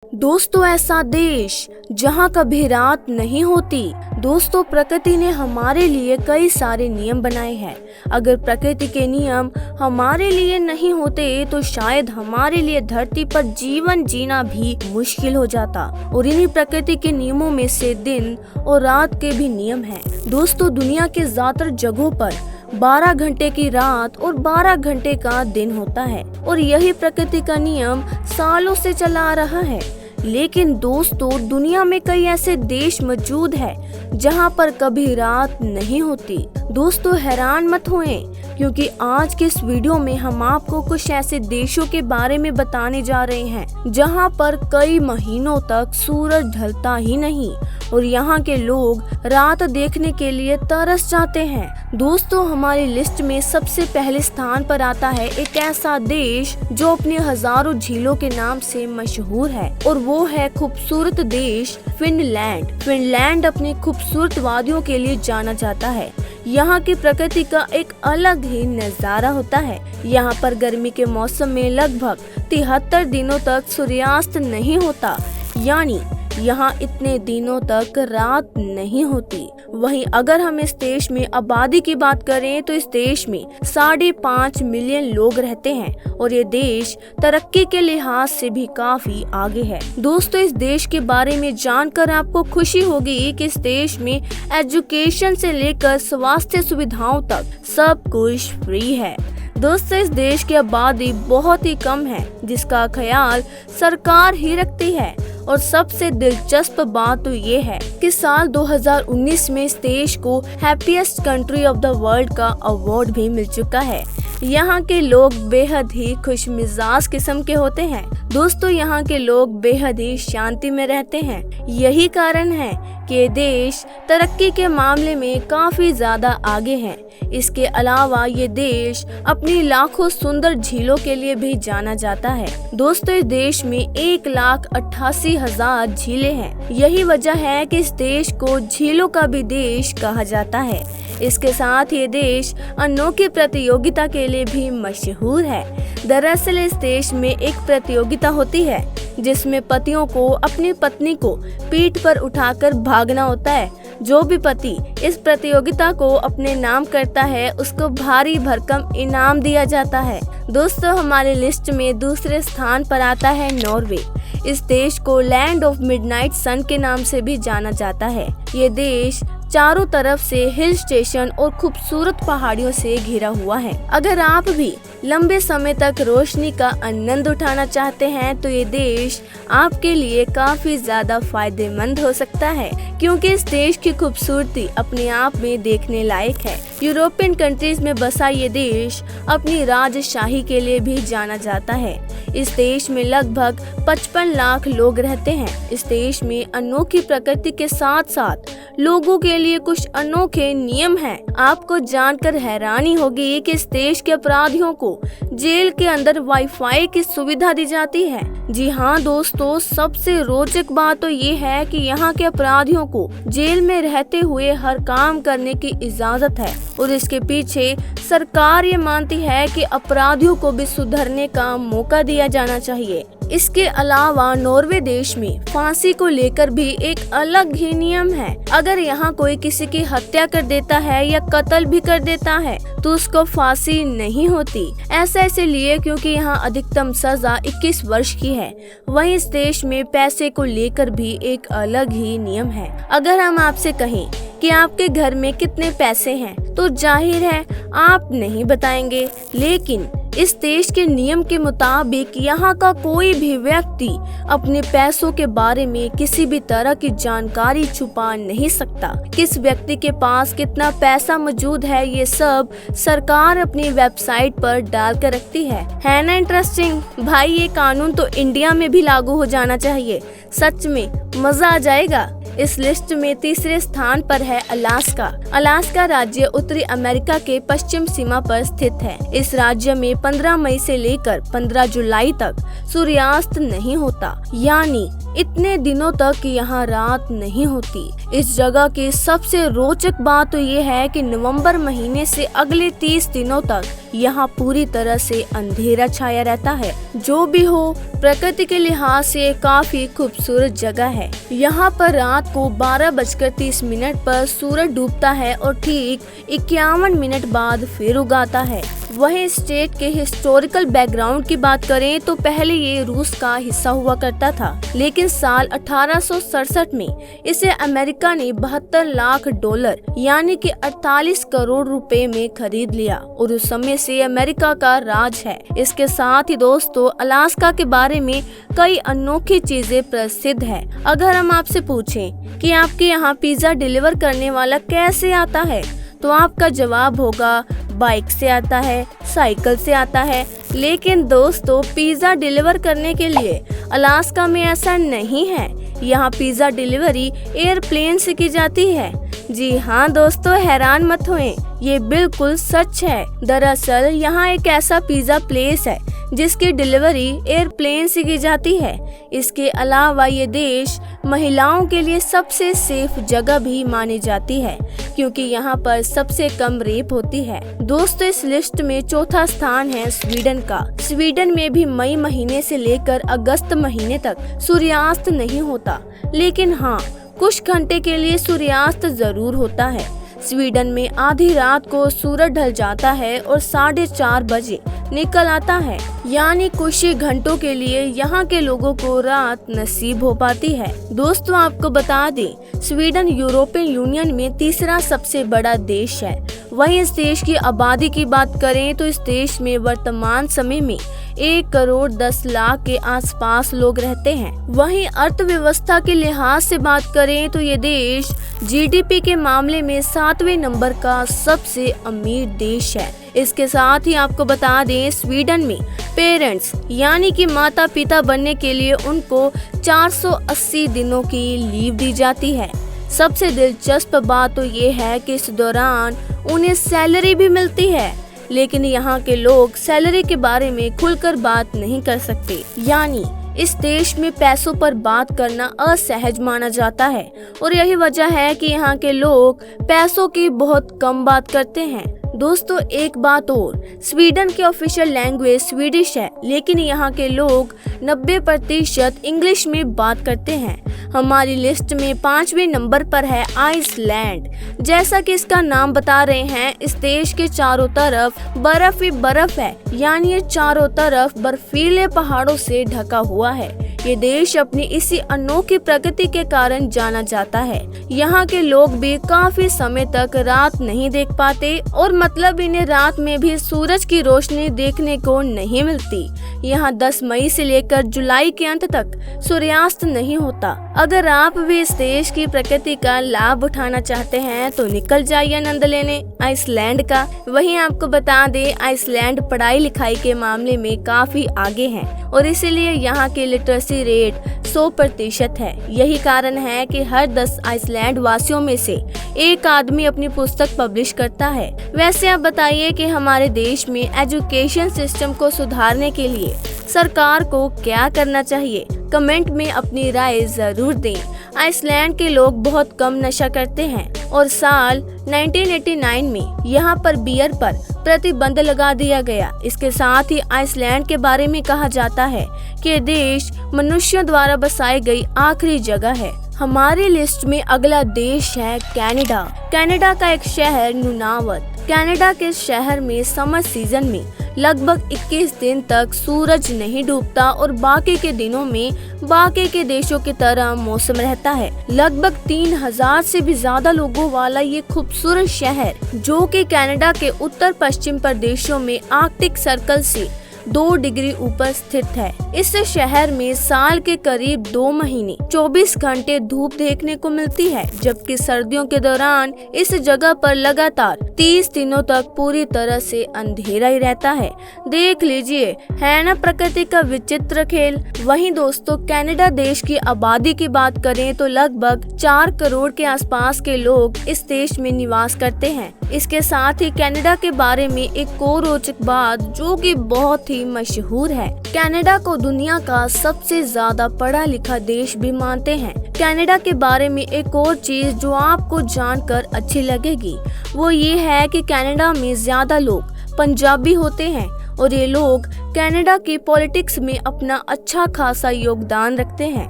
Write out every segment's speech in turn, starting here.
दोस्तों, ऐसा देश जहां कभी रात नहीं होती। दोस्तों, प्रकृति ने हमारे लिए कई सारे नियम बनाए हैं। अगर प्रकृति के नियम हमारे लिए नहीं होते तो शायद हमारे लिए धरती पर जीवन जीना भी मुश्किल हो जाता। और इन्हीं प्रकृति के नियमों में से दिन और रात के भी नियम हैं। दोस्तों, दुनिया के ज्यादातर जगहों पर 12 घंटे की रात और 12 घंटे का दिन होता है और यही प्रकृति का नियम सालों से चला आ रहा है। लेकिन दोस्तों, दुनिया में कई ऐसे देश मौजूद हैं जहां पर कभी रात नहीं होती। दोस्तों, हैरान मत होएं, क्योंकि आज के इस वीडियो में हम आपको कुछ ऐसे देशों के बारे में बताने जा रहे हैं जहां पर कई महीनों तक सूरज ढलता ही नहीं और यहाँ के लोग रात देखने के लिए तरस जाते हैं। दोस्तों, हमारी लिस्ट में सबसे पहले स्थान पर आता है एक ऐसा देश जो अपने हजारों झीलों के नाम से मशहूर है और वो है खूबसूरत देश फिनलैंड। फिनलैंड अपने खूबसूरत वादियों के लिए जाना जाता है। यहाँ की प्रकृति का एक अलग ही नजारा होता है। यहाँ पर गर्मी के मौसम में लगभग 73 दिनों तक सूर्यास्त नहीं होता, यानी यहाँ इतने दिनों तक रात नहीं होती। वहीं अगर हम इस देश में आबादी की बात करें तो इस देश में 5.5 मिलियन लोग रहते हैं और ये देश तरक्की के लिहाज से भी काफी आगे है। दोस्तों, इस देश के बारे में जानकर आपको खुशी होगी कि इस देश में एजुकेशन से लेकर स्वास्थ्य सुविधाओं तक सब कुछ फ्री है। दोस्तों, इस देश की आबादी बहुत ही कम है जिसका ख्याल सरकार ही रखती है। और सबसे दिलचस्प बात तो ये है कि साल 2019 में इस देश को happiest country of the world का अवार्ड भी मिल चुका है। यहाँ के लोग बेहद ही खुशमिजाज किस्म के होते हैं। दोस्तों, यहाँ के लोग बेहद ही शांति में रहते हैं। यही कारण है कि ये देश तरक्की के मामले में काफी ज्यादा आगे है। इसके अलावा ये देश अपनी लाखों सुंदर झीलों के लिए भी जाना जाता है। दोस्तों, इस देश में 1,88,000 झीलें हैं। यही वजह है कि इस देश को झीलों का भी देश कहा जाता है। इसके साथ ये देश अनोखी प्रतियोगिता के लिए भी मशहूर है। दरअसल इस देश में एक प्रतियोगिता होती है जिसमें पतियों को अपनी पत्नी को पीठ पर उठाकर भागना होता है। जो भी पति इस प्रतियोगिता को अपने नाम करता है उसको भारी भरकम इनाम दिया जाता है। दोस्तों, हमारे लिस्ट में दूसरे स्थान पर आता है नॉर्वे। इस देश को लैंड ऑफ मिडनाइट सन के नाम से भी जाना जाता है। ये देश चारों तरफ से हिल स्टेशन और खूबसूरत पहाड़ियों से घिरा हुआ है। अगर आप भी लंबे समय तक रोशनी का आनंद उठाना चाहते हैं तो ये देश आपके लिए काफी ज्यादा फायदेमंद हो सकता है, क्योंकि इस देश की खूबसूरती अपने आप में देखने लायक है। यूरोपियन कंट्रीज में बसा ये देश अपनी राजशाही के लिए भी जाना जाता है। इस देश में लगभग 55 लाख लोग रहते हैं। इस देश में अनोखी प्रकृति के साथ साथ लोगों के लिए कुछ अनोखे नियम हैं। आपको जानकर हैरानी होगी कि इस देश के अपराधियों को जेल के अंदर वाईफाई की सुविधा दी जाती है। जी हाँ दोस्तों, सबसे रोचक बात तो ये है कि यहाँ के अपराधियों को जेल में रहते हुए हर काम करने की इजाजत है और इसके पीछे सरकार ये मानती है कि अपराधियों को भी सुधरने का मौका दिया जाना चाहिए। इसके अलावा नॉर्वे देश में फांसी को लेकर भी एक अलग ही नियम है। अगर यहाँ कोई किसी की हत्या कर देता है या कत्ल भी कर देता है तो उसको फांसी नहीं होती। ऐसा इसलिए क्योंकि यहाँ अधिकतम सजा 21 वर्ष की है। वहीं इस देश में पैसे को लेकर भी एक अलग ही नियम है। अगर हम आपसे कहें कि आपके घर में कितने पैसे हैं तो जाहिर है आप नहीं बताएंगे, लेकिन इस देश के नियम के मुताबिक यहाँ का कोई भी व्यक्ति अपने पैसों के बारे में किसी भी तरह की जानकारी छुपा नहीं सकता। किस व्यक्ति के पास कितना पैसा मौजूद है ये सब सरकार अपनी वेबसाइट पर डाल कर रखती है ना इंटरेस्टिंग? भाई, ये कानून तो इंडिया में भी लागू हो जाना चाहिए। सच में मजा आ जाएगा। इस लिस्ट में तीसरे स्थान पर है अलास्का। अलास्का राज्य उत्तरी अमेरिका के पश्चिम सीमा पर स्थित है। इस राज्य में 15 मई से लेकर 15 जुलाई तक सूर्यास्त नहीं होता, यानी इतने दिनों तक यहाँ रात नहीं होती। इस जगह की सबसे रोचक बात तो ये है कि नवंबर महीने से अगले 30 दिनों तक यहाँ पूरी तरह से अंधेरा छाया रहता है। जो भी हो, प्रकृति के लिहाज से काफी खूबसूरत जगह है। यहाँ पर रात को 12:30 पर सूरज डूबता है और ठीक 51 मिनट बाद फिर उगाता है। वहीं स्टेट के हिस्टोरिकल बैकग्राउंड की बात करें तो पहले ये रूस का हिस्सा हुआ करता था, लेकिन साल 1867 में इसे अमेरिका ने $72 लाख यानी कि 48 करोड़ रुपए में खरीद लिया और उस समय से अमेरिका का राज है। इसके साथ ही दोस्तों, अलास्का के बारे में कई अनोखी चीजें प्रसिद्ध है। अगर हम आपसे पूछें कि आपके यहाँ पिज्जा डिलीवर करने वाला कैसे आता है, तो आपका जवाब होगा बाइक से आता है, साइकिल से आता है। लेकिन दोस्तों, पिज्जा डिलीवर करने के लिए अलास्का में ऐसा नहीं है। यहाँ पिज्जा डिलीवरी एयरप्लेन से की जाती है। जी हाँ दोस्तों, हैरान मत होएं, ये बिल्कुल सच है। दरअसल यहाँ एक ऐसा पिज्जा प्लेस है जिसकी डिलीवरी एयरप्लेन से की जाती है। इसके अलावा ये देश महिलाओं के लिए सबसे सेफ जगह भी मानी जाती है, क्योंकि यहाँ पर सबसे कम रेप होती है। दोस्तों, इस लिस्ट में चौथा स्थान है स्वीडन का। स्वीडन में भी मई महीने से लेकर अगस्त महीने तक सूर्यास्त नहीं होता, लेकिन हाँ, कुछ घंटे के लिए सूर्यास्त जरूर होता है। स्वीडन में आधी रात को सूरज ढल जाता है और 4:30 बजे निकल आता है, यानी कुछ ही घंटों के लिए यहाँ के लोगों को रात नसीब हो पाती है। दोस्तों, आपको बता दें, स्वीडन यूरोपियन यूनियन में तीसरा सबसे बड़ा देश है। वहीं इस देश की आबादी की बात करें तो इस देश में वर्तमान समय में 1,10 लाख के आसपास लोग रहते हैं। वहीं अर्थव्यवस्था के लिहाज से बात करें तो ये देश जीडीपी के मामले में 7वें नंबर का सबसे अमीर देश है। इसके साथ ही आपको बता दें, स्वीडन में पेरेंट्स यानी कि माता पिता बनने के लिए उनको 480 दिनों की लीव दी जाती है। सबसे दिलचस्प बात तो ये है कि इस दौरान उन्हें सैलरी भी मिलती है, लेकिन यहाँ के लोग सैलरी के बारे में खुलकर बात नहीं कर सकते। यानी इस देश में पैसों पर बात करना असहज माना जाता है और यही वजह है कि यहाँ के लोग पैसों की बहुत कम बात करते हैं। दोस्तों, एक बात और, स्वीडन की ऑफिशियल लैंग्वेज स्वीडिश है, लेकिन यहाँ के लोग 90% इंग्लिश में बात करते हैं। हमारी लिस्ट में 5वें नंबर पर है आइसलैंड। जैसा कि इसका नाम बता रहे हैं, इस देश के चारों तरफ बर्फ ही बर्फ है, यानी ये चारों तरफ बर्फीले पहाड़ों से ढका हुआ है। ये देश अपनी इसी अनोखी प्रकृति के कारण जाना जाता है। यहाँ के लोग भी काफी समय तक रात नहीं देख पाते और मतलब इन्हें रात में भी सूरज की रोशनी देखने को नहीं मिलती। यहाँ 10 मई से लेकर जुलाई के अंत तक सूर्यास्त नहीं होता। अगर आप भी इस देश की प्रकृति का लाभ उठाना चाहते हैं तो निकल जाइए आनंद लेने आइसलैंड का। वहीं आपको बता दें, आइसलैंड पढ़ाई लिखाई के मामले में काफी आगे है और इसीलिए यहाँ की लिटरेसी रेट 100% है। यही कारण है कि हर 10 आइसलैंड वासियों में से एक आदमी अपनी पुस्तक पब्लिश करता है। वैसे आप बताइए कि हमारे देश में एजुकेशन सिस्टम को सुधारने के लिए सरकार को क्या करना चाहिए? कमेंट में अपनी राय जरूर दें। आइसलैंड के लोग बहुत कम नशा करते हैं और साल 1989 में यहाँ पर बियर पर प्रतिबंध लगा दिया गया। इसके साथ ही आइसलैंड के बारे में कहा जाता है कि देश मनुष्यों द्वारा बसाई गई आखिरी जगह है। हमारी लिस्ट में अगला देश है कनाडा। कनाडा का एक शहर नुनावत। कनाडा के शहर में समर सीजन में लगभग 21 दिन तक सूरज नहीं डूबता और बाकी के दिनों में बाकी के देशों की तरह मौसम रहता है। लगभग 3000 से भी ज्यादा लोगों वाला ये खूबसूरत शहर, जो कि कनाडा के उत्तर पश्चिम प्रदेशों में आर्कटिक सर्कल से 2 डिग्री ऊपर स्थित है। इस शहर में साल के करीब 2 महीने 24 घंटे धूप देखने को मिलती है, जबकि सर्दियों के दौरान इस जगह पर लगातार 30 दिनों तक पूरी तरह से अंधेरा ही रहता है। देख लीजिए, है ना प्रकृति का विचित्र खेल। वहीं दोस्तों, कनाडा देश की आबादी की बात करें तो लगभग 4 करोड़ के आसपास के लोग इस देश में निवास करते हैं। इसके साथ ही कनाडा के बारे में एक और रोचक बात, जो कि बहुत ही ही मशहूर है। कनाडा को दुनिया का सबसे ज्यादा पढ़ा लिखा देश भी मानते हैं। कनाडा के बारे में एक और चीज जो आपको जानकर अच्छी लगेगी वो ये है कि कनाडा में ज्यादा लोग पंजाबी होते हैं और ये लोग कनाडा की पॉलिटिक्स में अपना अच्छा खासा योगदान रखते हैं।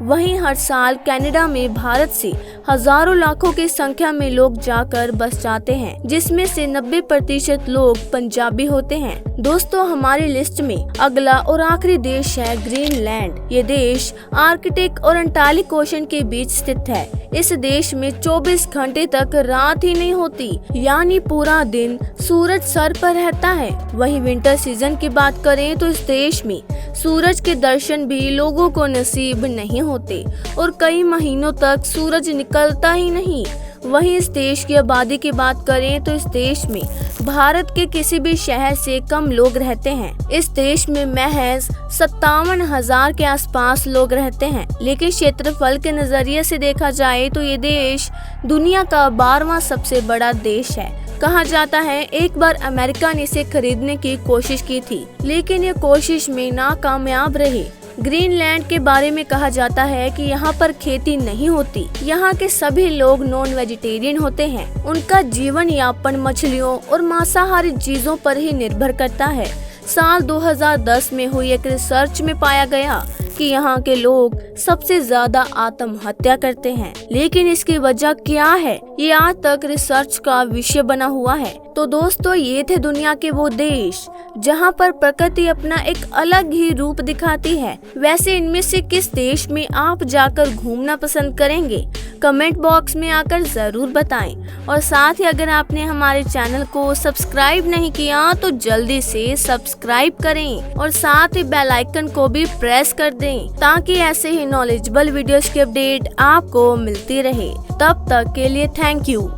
वहीं हर साल कनाडा में भारत से हजारों लाखों की संख्या में लोग जाकर बस जाते हैं, जिसमें से 90% लोग पंजाबी होते हैं। दोस्तों, हमारी लिस्ट में अगला और आखिरी देश है ग्रीनलैंड। ये देश आर्कटिक और अंटार्कटिक ओशन के बीच स्थित है। इस देश में 24 घंटे तक रात ही नहीं होती, यानी पूरा दिन सूरज सर पर रहता है। वहीं विंटर सीजन की बात करें तो इस देश में सूरज के दर्शन भी लोगों को नसीब नहीं होते और कई महीनों तक सूरज निकलता ही नहीं। वहीं इस देश की आबादी की बात करें तो इस देश में भारत के किसी भी शहर से कम लोग रहते हैं। इस देश में महज 57,000 के आसपास लोग रहते हैं, लेकिन क्षेत्रफल के नजरिए से देखा जाए तो ये देश दुनिया का 12वां सबसे बड़ा देश है। कहा जाता है एक बार अमेरिका ने इसे खरीदने की कोशिश की थी, लेकिन ये कोशिश में नाकामयाब रही। ग्रीनलैंड के बारे में कहा जाता है कि यहाँ पर खेती नहीं होती। यहाँ के सभी लोग नॉन वेजिटेरियन होते हैं। उनका जीवन यापन मछलियों और मांसाहारी चीजों पर ही निर्भर करता है। साल 2010 में हुई एक रिसर्च में पाया गया कि यहाँ के लोग सबसे ज्यादा आत्महत्या करते हैं, लेकिन इसकी वजह क्या है ये आज तक रिसर्च का विषय बना हुआ है। तो दोस्तों, ये थे दुनिया के वो देश जहाँ पर प्रकृति अपना एक अलग ही रूप दिखाती है। वैसे इनमें से किस देश में आप जाकर घूमना पसंद करेंगे? कमेंट बॉक्स में आकर जरूर बताएं। और साथ ही अगर आपने हमारे चैनल को सब्सक्राइब नहीं किया तो जल्दी से सब्सक्राइब करें और साथ ही बेल आइकन को भी प्रेस कर दें, ताकि ऐसे ही नॉलेजेबल वीडियोस की अपडेट आपको मिलती रहे। तब तक के लिए थैंक यू।